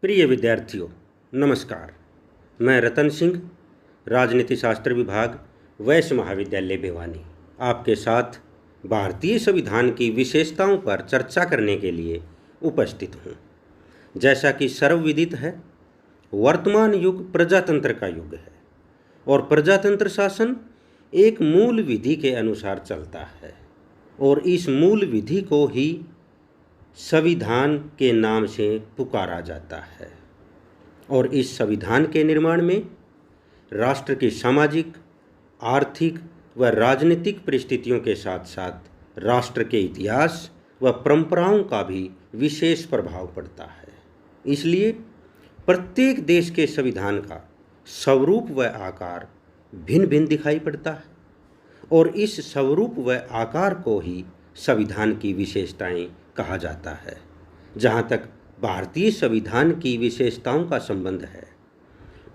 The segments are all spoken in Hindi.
प्रिय विद्यार्थियों, नमस्कार। मैं रतन सिंह, राजनीति शास्त्र विभाग, वैश्य महाविद्यालय भिवानी, आपके साथ भारतीय संविधान की विशेषताओं पर चर्चा करने के लिए उपस्थित हूँ। जैसा कि सर्वविदित है, वर्तमान युग प्रजातंत्र का युग है और प्रजातंत्र शासन एक मूल विधि के अनुसार चलता है और इस मूल विधि को ही संविधान के नाम से पुकारा जाता है। और इस संविधान के निर्माण में राष्ट्र की सामाजिक, आर्थिक व राजनीतिक परिस्थितियों के साथ साथ राष्ट्र के इतिहास व परंपराओं का भी विशेष प्रभाव पड़ता है। इसलिए प्रत्येक देश के संविधान का स्वरूप व आकार भिन्न भिन्न दिखाई पड़ता है और इस स्वरूप व आकार को ही संविधान की विशेषताएं कहा जाता है। जहाँ तक भारतीय संविधान की विशेषताओं का संबंध है,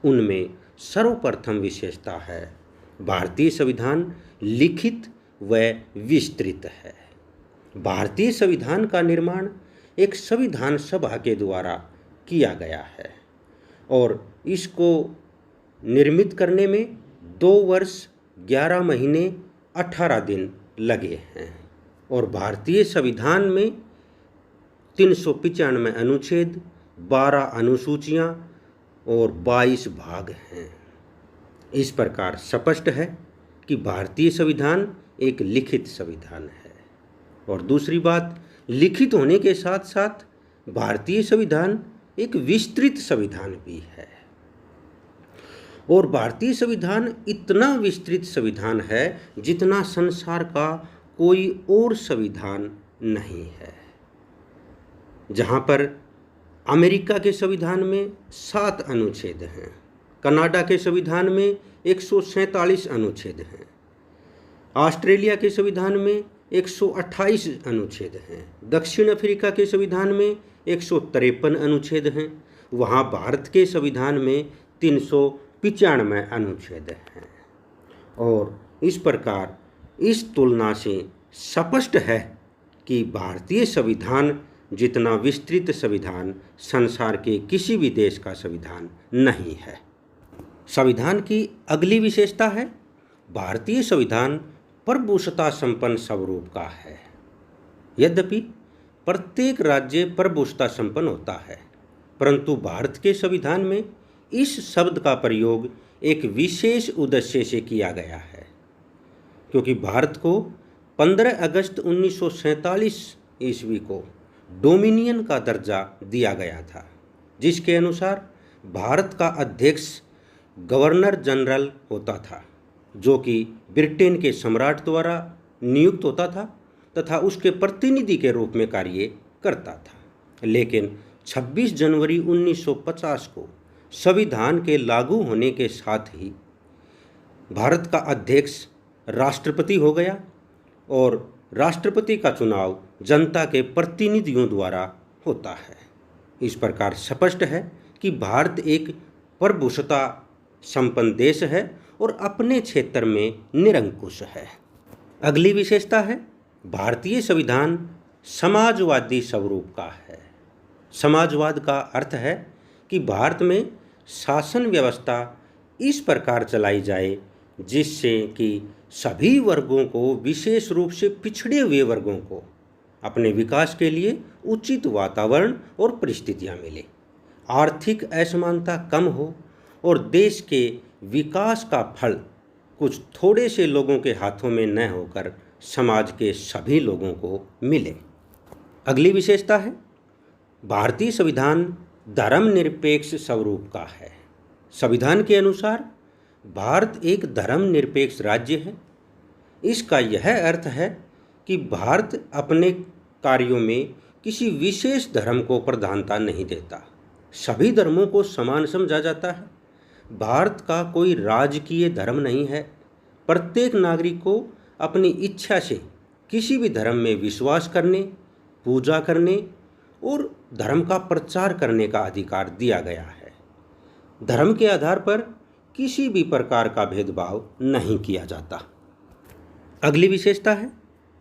उनमें सर्वप्रथम विशेषता है भारतीय संविधान लिखित व विस्तृत है। भारतीय संविधान का निर्माण एक संविधान सभा के द्वारा किया गया है और इसको निर्मित करने में 2 वर्ष 11 महीने 18 दिन लगे हैं और भारतीय संविधान में 395 अनुच्छेद, 12 अनुसूचियां और 22 भाग हैं। इस प्रकार स्पष्ट है कि भारतीय संविधान एक लिखित संविधान है। और दूसरी बात, लिखित होने के साथ साथ भारतीय संविधान एक विस्तृत संविधान भी है और भारतीय संविधान इतना विस्तृत संविधान है जितना संसार का कोई और संविधान नहीं है। जहाँ पर अमेरिका के संविधान में 7 अनुच्छेद हैं, कनाडा के संविधान में 147 अनुच्छेद हैं, ऑस्ट्रेलिया के संविधान में 128 अनुच्छेद हैं, दक्षिण अफ्रीका के संविधान में 153 अनुच्छेद हैं, वहाँ भारत के संविधान में 395 अनुच्छेद हैं। और इस प्रकार इस तुलना से स्पष्ट है कि भारतीय संविधान जितना विस्तृत संविधान संसार के किसी भी देश का संविधान नहीं है। संविधान की अगली विशेषता है भारतीय संविधान प्रभुसत्ता संपन्न स्वरूप का है। यद्यपि प्रत्येक राज्य प्रभुसत्ता संपन्न होता है, परंतु भारत के संविधान में इस शब्द का प्रयोग एक विशेष उद्देश्य से किया गया है, क्योंकि भारत को 15 अगस्त 1947 ईस्वी को डोमिनियन का दर्जा दिया गया था, जिसके अनुसार भारत का अध्यक्ष गवर्नर जनरल होता था, जो कि ब्रिटेन के सम्राट द्वारा नियुक्त होता था तथा उसके प्रतिनिधि के रूप में कार्य करता था। लेकिन 26 जनवरी 1950 को संविधान के लागू होने के साथ ही भारत का अध्यक्ष राष्ट्रपति हो गया और राष्ट्रपति का चुनाव जनता के प्रतिनिधियों द्वारा होता है। इस प्रकार स्पष्ट है कि भारत एक प्रभुसत्ता संपन्न देश है और अपने क्षेत्र में निरंकुश है। अगली विशेषता है भारतीय संविधान समाजवादी स्वरूप का है। समाजवाद का अर्थ है कि भारत में शासन व्यवस्था इस प्रकार चलाई जाए जिससे कि सभी वर्गों को, विशेष रूप से पिछड़े हुए वर्गों को, अपने विकास के लिए उचित वातावरण और परिस्थितियां मिले, आर्थिक असमानता कम हो और देश के विकास का फल कुछ थोड़े से लोगों के हाथों में न होकर समाज के सभी लोगों को मिले। अगली विशेषता है भारतीय संविधान धर्मनिरपेक्ष स्वरूप का है। संविधान के अनुसार भारत एक धर्मनिरपेक्ष राज्य है। इसका यह अर्थ है कि भारत अपने कार्यों में किसी विशेष धर्म को प्रधानता नहीं देता, सभी धर्मों को समान समझा जाता है। भारत का कोई राजकीय धर्म नहीं है। प्रत्येक नागरिक को अपनी इच्छा से किसी भी धर्म में विश्वास करने, पूजा करने और धर्म का प्रचार करने का अधिकार दिया गया है। धर्म के आधार पर किसी भी प्रकार का भेदभाव नहीं किया जाता। अगली विशेषता है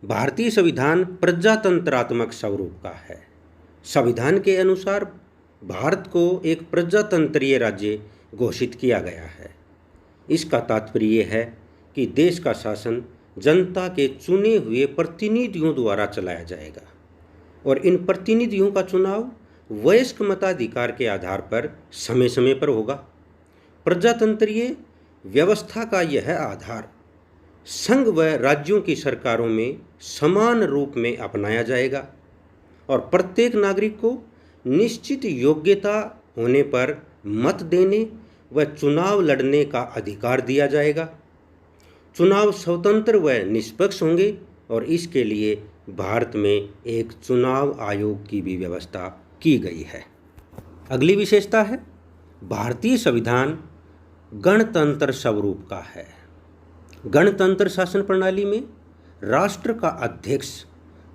भारतीय संविधान प्रजातंत्रात्मक स्वरूप का है। संविधान के अनुसार भारत को एक प्रजातंत्रीय राज्य घोषित किया गया है। इसका तात्पर्य है कि देश का शासन जनता के चुने हुए प्रतिनिधियों द्वारा चलाया जाएगा और इन प्रतिनिधियों का चुनाव वयस्क मताधिकार के आधार पर समय समय पर होगा। प्रजातंत्रीय व्यवस्था का यह आधार संघ व राज्यों की सरकारों में समान रूप में अपनाया जाएगा और प्रत्येक नागरिक को निश्चित योग्यता होने पर मत देने व चुनाव लड़ने का अधिकार दिया जाएगा। चुनाव स्वतंत्र व निष्पक्ष होंगे और इसके लिए भारत में एक चुनाव आयोग की भी व्यवस्था की गई है। अगली विशेषता है भारतीय संविधान गणतंत्र स्वरूप का है। गणतंत्र शासन प्रणाली में राष्ट्र का अध्यक्ष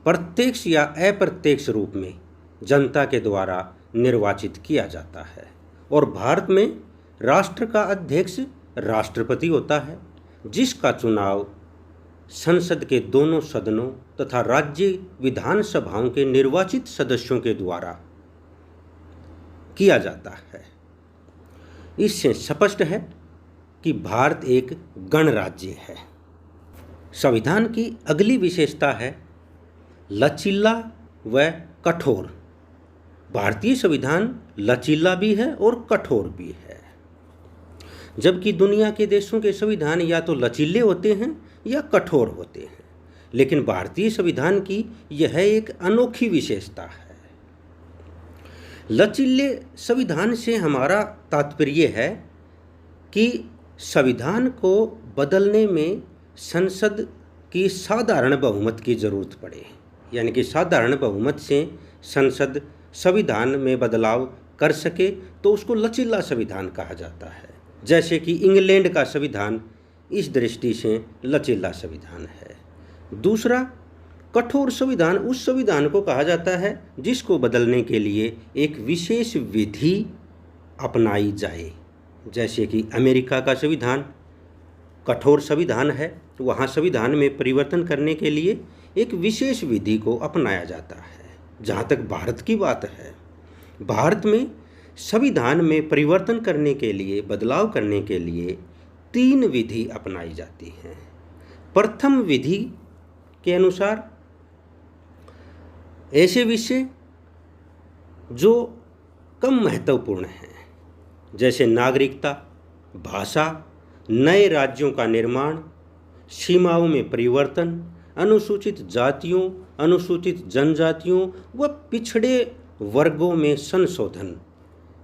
प्रत्यक्ष या अप्रत्यक्ष रूप में जनता के द्वारा निर्वाचित किया जाता है और भारत में राष्ट्र का अध्यक्ष राष्ट्रपति होता है, जिसका चुनाव संसद के दोनों सदनों तथा राज्य विधानसभाओं के निर्वाचित सदस्यों के द्वारा किया जाता है। इससे स्पष्ट है कि भारत एक गणराज्य है। संविधान की अगली विशेषता है लचीला व कठोर। भारतीय संविधान लचीला भी है और कठोर भी है। जबकि दुनिया के देशों के संविधान या तो लचीले होते हैं या कठोर होते हैं, लेकिन भारतीय संविधान की यह एक अनोखी विशेषता है। लचीले संविधान से हमारा तात्पर्य है कि संविधान को बदलने में संसद की साधारण बहुमत की जरूरत पड़े, यानी कि साधारण बहुमत से संसद संविधान में बदलाव कर सके तो उसको लचीला संविधान कहा जाता है। जैसे कि इंग्लैंड का संविधान इस दृष्टि से लचीला संविधान है। दूसरा, कठोर संविधान उस संविधान को कहा जाता है जिसको बदलने के लिए एक विशेष विधि अपनाई जाए। जैसे कि अमेरिका का संविधान कठोर संविधान है, तो वहाँ संविधान में परिवर्तन करने के लिए एक विशेष विधि को अपनाया जाता है। जहाँ तक भारत की बात है, भारत में संविधान में परिवर्तन करने के लिए, बदलाव करने के लिए 3 विधि अपनाई जाती हैं। प्रथम विधि के अनुसार ऐसे विषय जो कम महत्वपूर्ण हैं, जैसे नागरिकता, भाषा, नए राज्यों का निर्माण, सीमाओं में परिवर्तन, अनुसूचित जातियों, अनुसूचित जनजातियों व पिछड़े वर्गों में संशोधन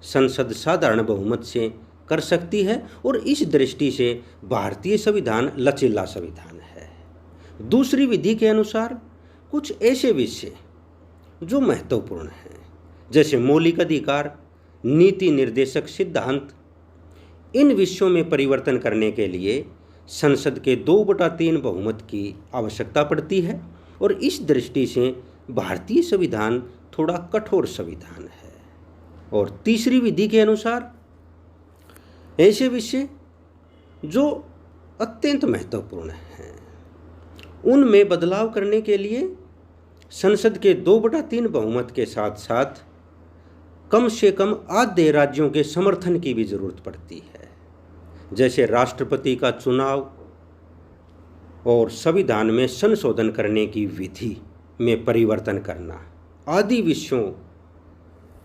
संसद साधारण बहुमत से कर सकती है और इस दृष्टि से भारतीय संविधान लचीला संविधान है। दूसरी विधि के अनुसार कुछ ऐसे विषय जो महत्वपूर्ण हैं, जैसे मौलिक अधिकार, नीति निर्देशक सिद्धांत, इन विषयों में परिवर्तन करने के लिए संसद के 2/3 बहुमत की आवश्यकता पड़ती है और इस दृष्टि से भारतीय संविधान थोड़ा कठोर संविधान है। और तीसरी विधि के अनुसार ऐसे विषय जो अत्यंत महत्वपूर्ण हैं, उनमें बदलाव करने के लिए संसद के 2/3 बहुमत के साथ साथ कम से कम आधे राज्यों के समर्थन की भी जरूरत पड़ती है। जैसे राष्ट्रपति का चुनाव और संविधान में संशोधन करने की विधि में परिवर्तन करना आदि विषयों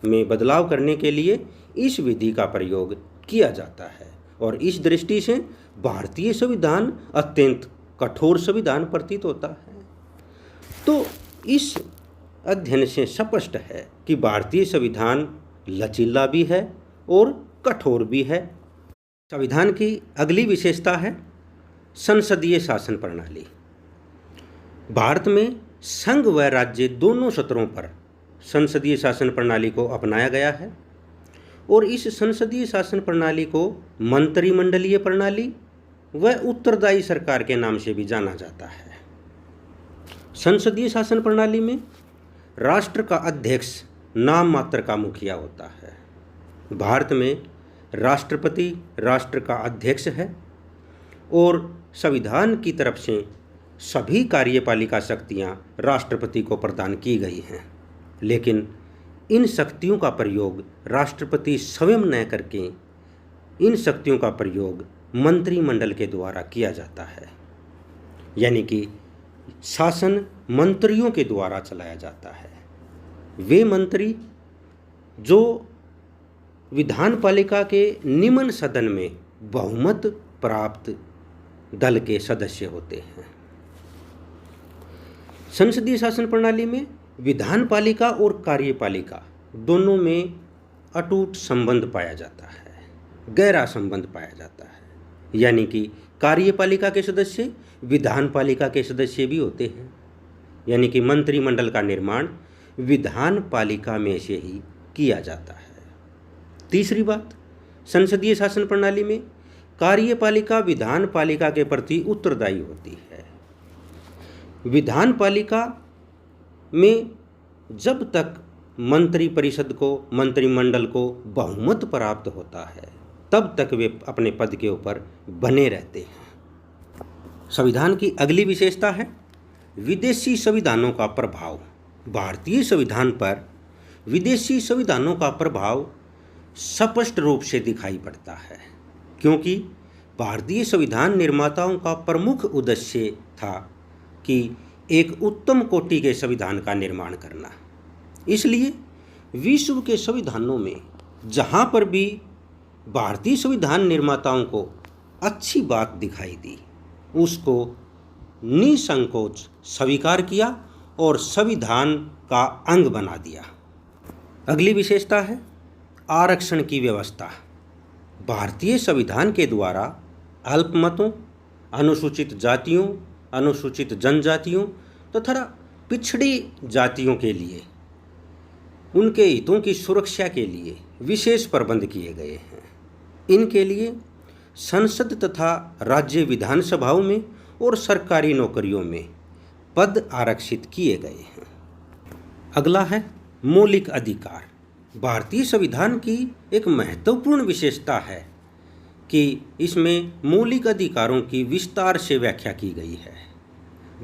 में बदलाव करने के लिए इस विधि का प्रयोग किया जाता है और इस दृष्टि से भारतीय संविधान अत्यंत कठोर संविधान प्रतीत होता है। तो इस अध्ययन से स्पष्ट है कि भारतीय संविधान लचीला भी है और कठोर भी है। संविधान की अगली विशेषता है संसदीय शासन प्रणाली। भारत में संघ व राज्य दोनों स्तरों पर संसदीय शासन प्रणाली को अपनाया गया है और इस संसदीय शासन प्रणाली को मंत्रिमंडलीय प्रणाली व उत्तरदायी सरकार के नाम से भी जाना जाता है। संसदीय शासन प्रणाली में राष्ट्र का अध्यक्ष नाम मात्र का मुखिया होता है। भारत में राष्ट्रपति राष्ट्र का अध्यक्ष है और संविधान की तरफ से सभी कार्यपालिका शक्तियां राष्ट्रपति को प्रदान की गई हैं, लेकिन इन शक्तियों का प्रयोग राष्ट्रपति स्वयं न करके इन शक्तियों का प्रयोग मंत्रिमंडल के द्वारा किया जाता है, यानी कि शासन मंत्रियों के द्वारा चलाया जाता है। वे मंत्री जो विधानपालिका के निम्न सदन में बहुमत प्राप्त दल के सदस्य होते हैं। संसदीय शासन प्रणाली में विधानपालिका और कार्यपालिका दोनों में अटूट संबंध पाया जाता है, गहरा संबंध पाया जाता है, यानी कि कार्यपालिका के सदस्य विधानपालिका के सदस्य भी होते हैं, यानी कि मंत्रिमंडल का निर्माण विधानपालिका में से ही किया जाता है। तीसरी बात, संसदीय शासन प्रणाली में कार्यपालिका विधानपालिका के प्रति उत्तरदायी होती है। विधानपालिका में जब तक मंत्रिपरिषद को, मंत्रिमंडल को बहुमत प्राप्त होता है तब तक वे अपने पद के ऊपर बने रहते हैं। संविधान की अगली विशेषता है विदेशी संविधानों का प्रभाव। भारतीय संविधान पर विदेशी संविधानों का प्रभाव स्पष्ट रूप से दिखाई पड़ता है, क्योंकि भारतीय संविधान निर्माताओं का प्रमुख उद्देश्य था कि एक उत्तम कोटि के संविधान का निर्माण करना। इसलिए विश्व के संविधानों में जहाँ पर भी भारतीय संविधान निर्माताओं को अच्छी बात दिखाई दी, उसको निसंकोच स्वीकार किया और संविधान का अंग बना दिया। अगली विशेषता है आरक्षण की व्यवस्था। भारतीय संविधान के द्वारा अल्पमतों, अनुसूचित जातियों, अनुसूचित जनजातियों तथा पिछड़ी जातियों के लिए उनके हितों की सुरक्षा के लिए विशेष प्रबंध किए गए हैं। इनके लिए संसद तथा राज्य विधानसभाओं में और सरकारी नौकरियों में पद आरक्षित किए गए हैं। अगला है मौलिक अधिकार। भारतीय संविधान की एक महत्वपूर्ण विशेषता है कि इसमें मौलिक अधिकारों की विस्तार से व्याख्या की गई है।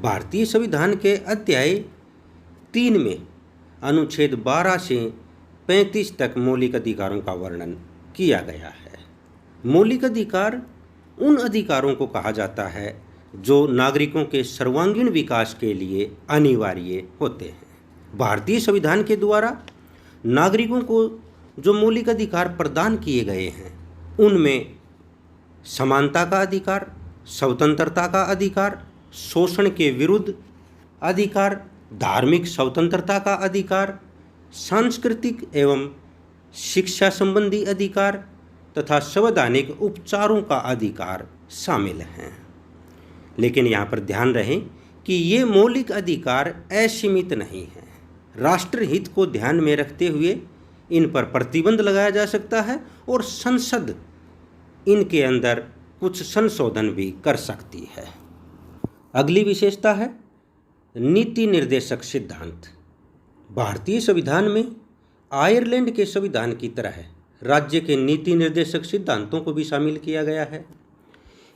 भारतीय संविधान के अध्याय 3 में अनुच्छेद 12 से 35 तक मौलिक अधिकारों का वर्णन किया गया है। मौलिक अधिकार उन अधिकारों को कहा जाता है जो नागरिकों के सर्वांगीण विकास के लिए अनिवार्य होते हैं। भारतीय संविधान के द्वारा नागरिकों को जो मौलिक अधिकार प्रदान किए गए हैं उनमें समानता का अधिकार, स्वतंत्रता का अधिकार, शोषण के विरुद्ध अधिकार, धार्मिक स्वतंत्रता का अधिकार, सांस्कृतिक एवं शिक्षा संबंधी अधिकार तथा संवैधानिक उपचारों का अधिकार शामिल हैं। लेकिन यहाँ पर ध्यान रहे कि ये मौलिक अधिकार असीमित नहीं हैं। राष्ट्रहित को ध्यान में रखते हुए इन पर प्रतिबंध लगाया जा सकता है और संसद इनके अंदर कुछ संशोधन भी कर सकती है। अगली विशेषता है नीति निर्देशक सिद्धांत। भारतीय संविधान में आयरलैंड के संविधान की तरह राज्य के नीति निर्देशक सिद्धांतों को भी शामिल किया गया है।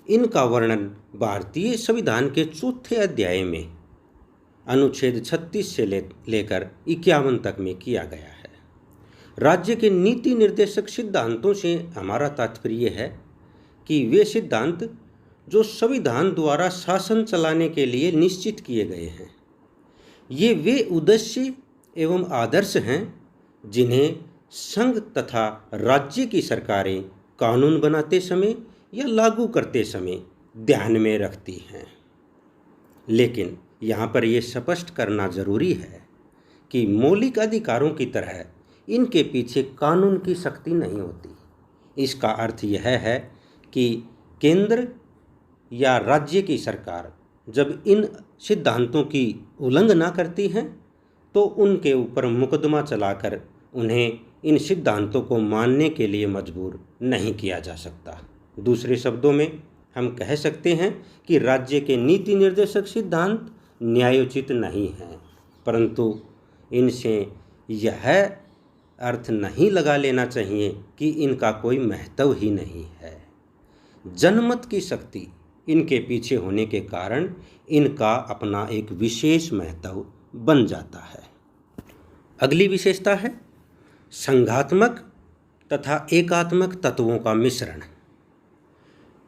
इनका वर्णन भारतीय संविधान के 4थे अध्याय में अनुच्छेद 36 से लेकर 51 तक में किया गया है। राज्य के नीति निर्देशक सिद्धांतों से हमारा तात्पर्य है कि वे सिद्धांत जो संविधान द्वारा शासन चलाने के लिए निश्चित किए गए हैं, ये वे उद्देश्य एवं आदर्श हैं जिन्हें संघ तथा राज्य की सरकारें कानून बनाते समय या लागू करते समय ध्यान में रखती हैं। लेकिन यहाँ पर यह स्पष्ट करना जरूरी है कि मौलिक अधिकारों की तरह इनके पीछे कानून की शक्ति नहीं होती। इसका अर्थ यह है कि केंद्र या राज्य की सरकार जब इन सिद्धांतों की उल्लंघना करती हैं तो उनके ऊपर मुकदमा चलाकर उन्हें इन सिद्धांतों को मानने के लिए मजबूर नहीं किया जा सकता। दूसरे शब्दों में हम कह सकते हैं कि राज्य के नीति निर्देशक सिद्धांत न्यायोचित नहीं हैं, परंतु इनसे यह अर्थ नहीं लगा लेना चाहिए कि इनका कोई महत्व ही नहीं है। जनमत की शक्ति इनके पीछे होने के कारण इनका अपना एक विशेष महत्व बन जाता है। अगली विशेषता है संघात्मक तथा एकात्मक तत्वों का मिश्रण।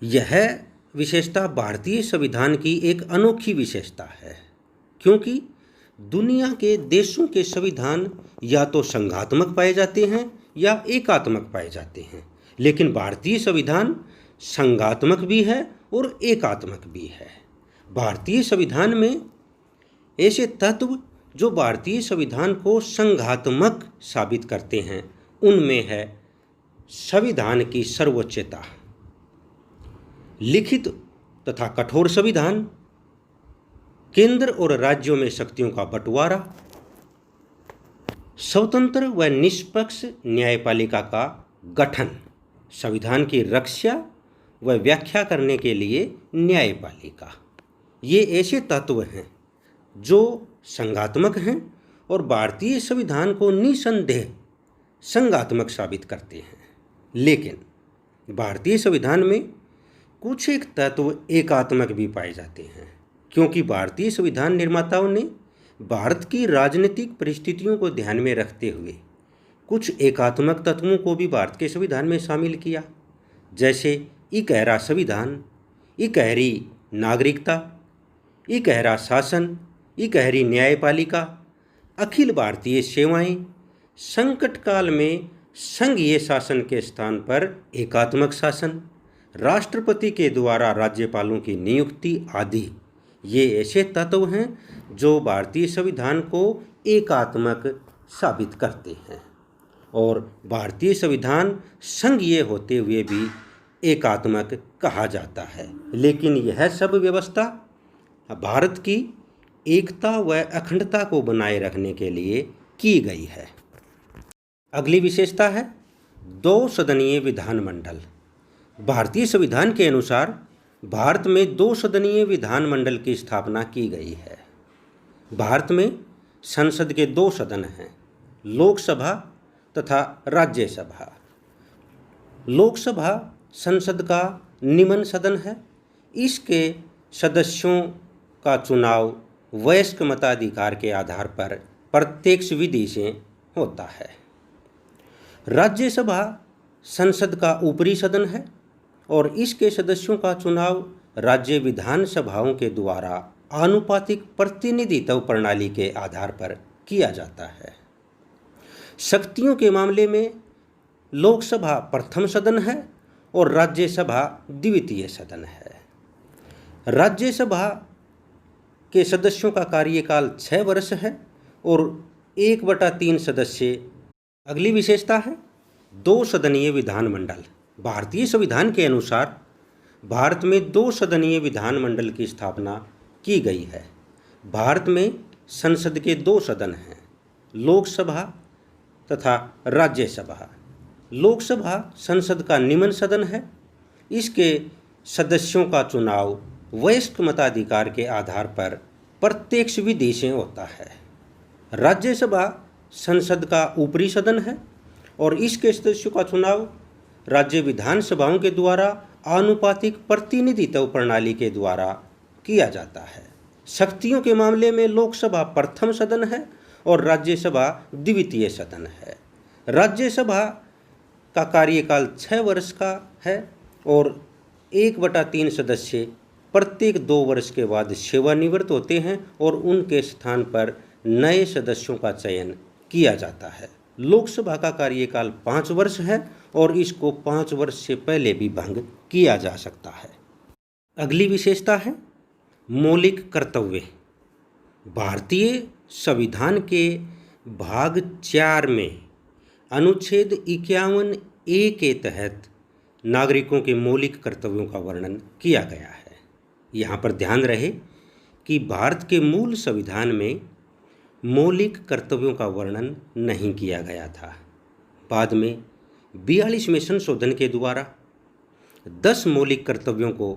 यह विशेषता भारतीय संविधान की एक अनोखी विशेषता है, क्योंकि दुनिया के देशों के संविधान या तो संघात्मक पाए जाते हैं या एकात्मक पाए जाते हैं, लेकिन भारतीय संविधान संघात्मक भी है और एकात्मक भी है। भारतीय संविधान में ऐसे तत्व जो भारतीय संविधान को संघात्मक साबित करते हैं, उनमें है संविधान की सर्वोच्चता, लिखित तथा कठोर संविधान, केंद्र और राज्यों में शक्तियों का बंटवारा, स्वतंत्र व निष्पक्ष न्यायपालिका का गठन, संविधान की रक्षा व व्याख्या करने के लिए न्यायपालिका। ये ऐसे तत्व हैं जो संघात्मक हैं और भारतीय संविधान को निसंदेह संघात्मक साबित करते हैं। लेकिन भारतीय संविधान में कुछ एक तत्व एकात्मक भी पाए जाते हैं, क्योंकि भारतीय संविधान निर्माताओं ने भारत की राजनीतिक परिस्थितियों को ध्यान में रखते हुए कुछ एकात्मक तत्वों को भी भारत के संविधान में शामिल किया, जैसे इकहरा संविधान, इकहरी नागरिकता, इकहरा शासन, इकहरी न्यायपालिका, अखिल भारतीय सेवाएं, संकट काल में संघीय शासन के स्थान पर एकात्मक शासन, राष्ट्रपति के द्वारा राज्यपालों की नियुक्ति आदि। ये ऐसे तत्व हैं जो भारतीय संविधान को एकात्मक साबित करते हैं और भारतीय संविधान संघीय होते हुए भी एकात्मक कहा जाता है। लेकिन यह सब व्यवस्था भारत की एकता व अखंडता को बनाए रखने के लिए की गई है। अगली विशेषता है दो सदनीय विधानमंडल। भारतीय संविधान के अनुसार भारत में दो सदनीय विधानमंडल की स्थापना की गई है। भारत में संसद के दो सदन हैं, लोकसभा तथा राज्यसभा। लोकसभा संसद का निम्न सदन है। इसके सदस्यों का चुनाव वयस्क मताधिकार के आधार पर प्रत्यक्ष विधि से होता है। राज्यसभा संसद का ऊपरी सदन है और इसके सदस्यों का चुनाव राज्य विधानसभाओं के द्वारा आनुपातिक प्रतिनिधित्व प्रणाली के आधार पर किया जाता है। शक्तियों के मामले में लोकसभा प्रथम सदन है और राज्यसभा द्वितीय सदन है। राज्यसभा के सदस्यों का कार्यकाल 6 वर्ष है और 1/3 सदस्य। अगली विशेषता है दो सदनीय विधानमंडल। भारतीय संविधान के अनुसार भारत में दो सदनीय विधानमंडल की स्थापना की गई है। भारत में संसद के दो सदन हैं, लोकसभा तथा राज्यसभा। लोकसभा संसद का निम्न सदन है। इसके सदस्यों का चुनाव वयस्क मताधिकार के आधार पर प्रत्यक्ष विधि से होता है। राज्यसभा संसद का ऊपरी सदन है और इसके सदस्यों का चुनाव राज्य विधानसभाओं के द्वारा आनुपातिक प्रतिनिधित्व प्रणाली के द्वारा किया जाता है। शक्तियों के मामले में लोकसभा प्रथम सदन है और राज्यसभा द्वितीय सदन है। राज्यसभा का कार्यकाल 6 वर्ष का है और 1/3 सदस्य प्रत्येक 2 वर्ष के बाद सेवानिवृत्त होते हैं और उनके स्थान पर नए सदस्यों का चयन किया जाता है। लोकसभा का कार्यकाल 5 वर्ष है और इसको 5 वर्ष से पहले भी भंग किया जा सकता है। अगली विशेषता है मौलिक कर्तव्य। भारतीय संविधान के भाग 4 में अनुच्छेद 51A के तहत नागरिकों के मौलिक कर्तव्यों का वर्णन किया गया है। यहाँ पर ध्यान रहे कि भारत के मूल संविधान में मौलिक कर्तव्यों का वर्णन नहीं किया गया था। बाद में 42वें संशोधन के द्वारा 10 मौलिक कर्तव्यों को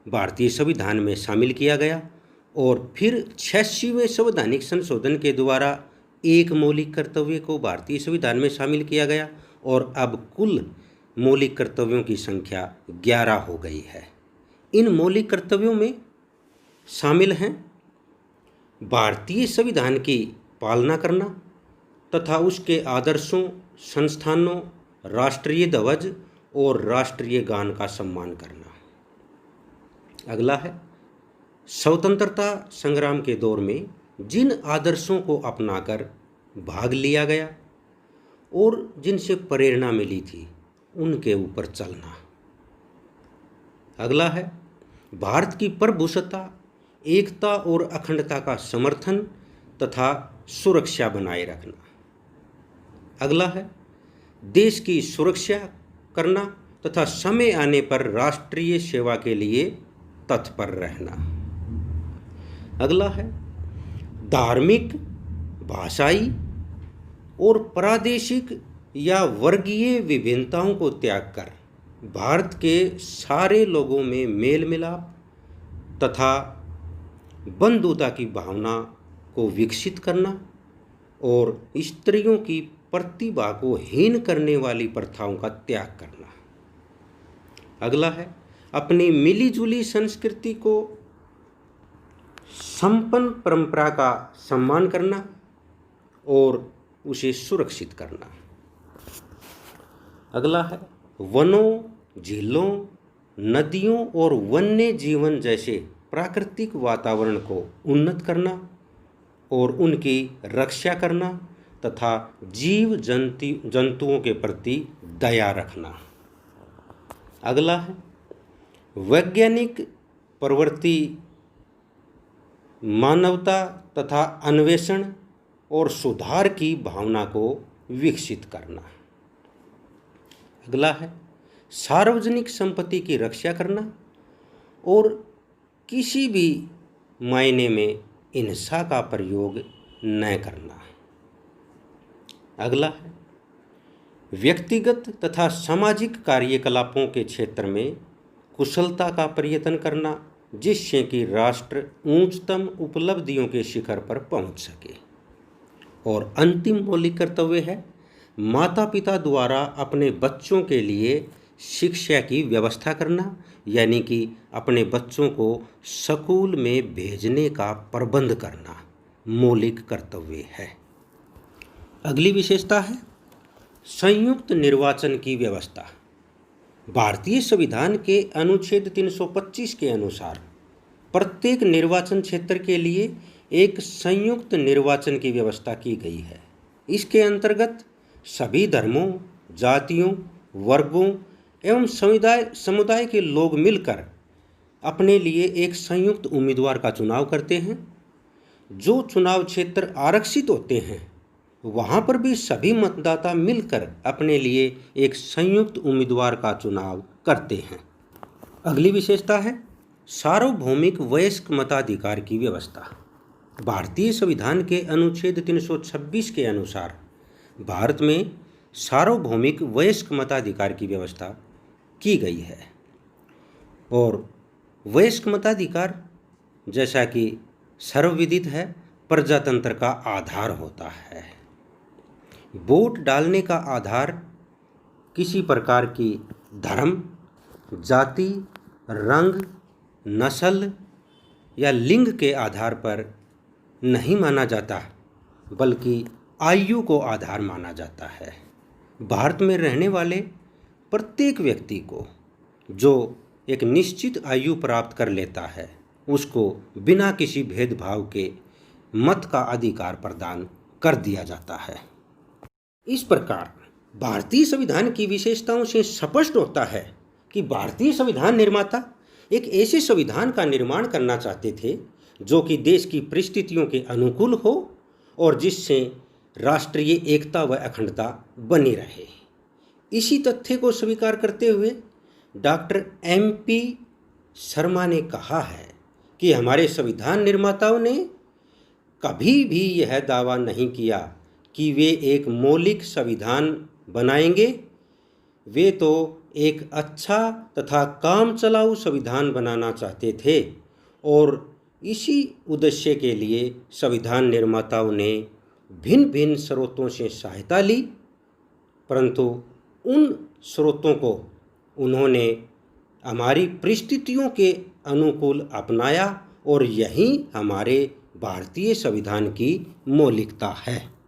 भारतीय संविधान में शामिल किया गया और फिर 86वें संवैधानिक संशोधन के द्वारा एक मौलिक कर्तव्य को भारतीय संविधान में शामिल किया गया और अब कुल मौलिक कर्तव्यों की संख्या 11 हो गई है। इन मौलिक कर्तव्यों में शामिल हैं भारतीय संविधान की पालना करना तथा उसके आदर्शों, संस्थानों, राष्ट्रीय ध्वज और राष्ट्रीय गान का सम्मान करना। अगला है, स्वतंत्रता संग्राम के दौर में जिन आदर्शों को अपनाकर भाग लिया गया और जिनसे प्रेरणा मिली थी उनके ऊपर चलना। अगला है, भारत की प्रभुसत्ता, एकता और अखंडता का समर्थन तथा सुरक्षा बनाए रखना। अगला है, देश की सुरक्षा करना तथा समय आने पर राष्ट्रीय सेवा के लिए तत्पर रहना। अगला है, धार्मिक, भाषाई और प्रादेशिक या वर्गीय विभिन्नताओं को त्याग कर भारत के सारे लोगों में मेल मिलाप तथा बंधुता की भावना को विकसित करना और स्त्रियों की प्रतिभा को हीन करने वाली प्रथाओं का त्याग करना। अगला है, अपनी मिलीजुली संस्कृति को संपन्न परंपरा का सम्मान करना और उसे सुरक्षित करना। अगला है, वनों, झीलों, नदियों और वन्य जीवन जैसे प्राकृतिक वातावरण को उन्नत करना और उनकी रक्षा करना तथा जीव जंतुओं के प्रति दया रखना। अगला है, वैज्ञानिक प्रवृत्ति, मानवता तथा अन्वेषण और सुधार की भावना को विकसित करना। अगला है, सार्वजनिक संपत्ति की रक्षा करना और किसी भी मायने में हिंसा का प्रयोग न करना। अगला है, व्यक्तिगत तथा सामाजिक कार्यकलापों के क्षेत्र में कुशलता का प्रयत्न करना जिससे कि राष्ट्र उच्चतम उपलब्धियों के शिखर पर पहुंच सके। और अंतिम मौलिक कर्तव्य है, माता पिता द्वारा अपने बच्चों के लिए शिक्षा की व्यवस्था करना, यानी कि अपने बच्चों को स्कूल में भेजने का प्रबंध करना मौलिक कर्तव्य है। अगली विशेषता है संयुक्त निर्वाचन की व्यवस्था। भारतीय संविधान के अनुच्छेद 325 के अनुसार प्रत्येक निर्वाचन क्षेत्र के लिए एक संयुक्त निर्वाचन की व्यवस्था की गई है। इसके अंतर्गत सभी धर्मों, जातियों, वर्गों एवं समुदाय के लोग मिलकर अपने लिए एक संयुक्त उम्मीदवार का चुनाव करते हैं। जो चुनाव क्षेत्र आरक्षित होते हैं वहाँ पर भी सभी मतदाता मिलकर अपने लिए एक संयुक्त उम्मीदवार का चुनाव करते हैं। अगली विशेषता है सार्वभौमिक वयस्क मताधिकार की व्यवस्था। भारतीय संविधान के अनुच्छेद 326 के अनुसार भारत में सार्वभौमिक वयस्क मताधिकार की व्यवस्था की गई है। और वयस्क मताधिकार जैसा कि सर्वविदित है प्रजातंत्र का आधार होता है। वोट डालने का आधार किसी प्रकार की धर्म, जाति, रंग, नस्ल या लिंग के आधार पर नहीं माना जाता बल्कि आयु को आधार माना जाता है। भारत में रहने वाले प्रत्येक व्यक्ति को जो एक निश्चित आयु प्राप्त कर लेता है उसको बिना किसी भेदभाव के मत का अधिकार प्रदान कर दिया जाता है। इस प्रकार भारतीय संविधान की विशेषताओं से स्पष्ट होता है कि भारतीय संविधान निर्माता एक ऐसे संविधान का निर्माण करना चाहते थे जो कि देश की परिस्थितियों के अनुकूल हो और जिससे राष्ट्रीय एकता व अखंडता बनी रहे। इसी तथ्य को स्वीकार करते हुए डॉक्टर MP शर्मा ने कहा है कि हमारे संविधान निर्माताओं ने कभी भी यह दावा नहीं किया कि वे एक मौलिक संविधान बनाएंगे। वे तो एक अच्छा तथा काम चलाऊ संविधान बनाना चाहते थे और इसी उद्देश्य के लिए संविधान निर्माताओं ने भिन्न भिन्न स्रोतों से सहायता ली, परंतु उन स्रोतों को उन्होंने हमारी परिस्थितियों के अनुकूल अपनाया और यही हमारे भारतीय संविधान की मौलिकता है।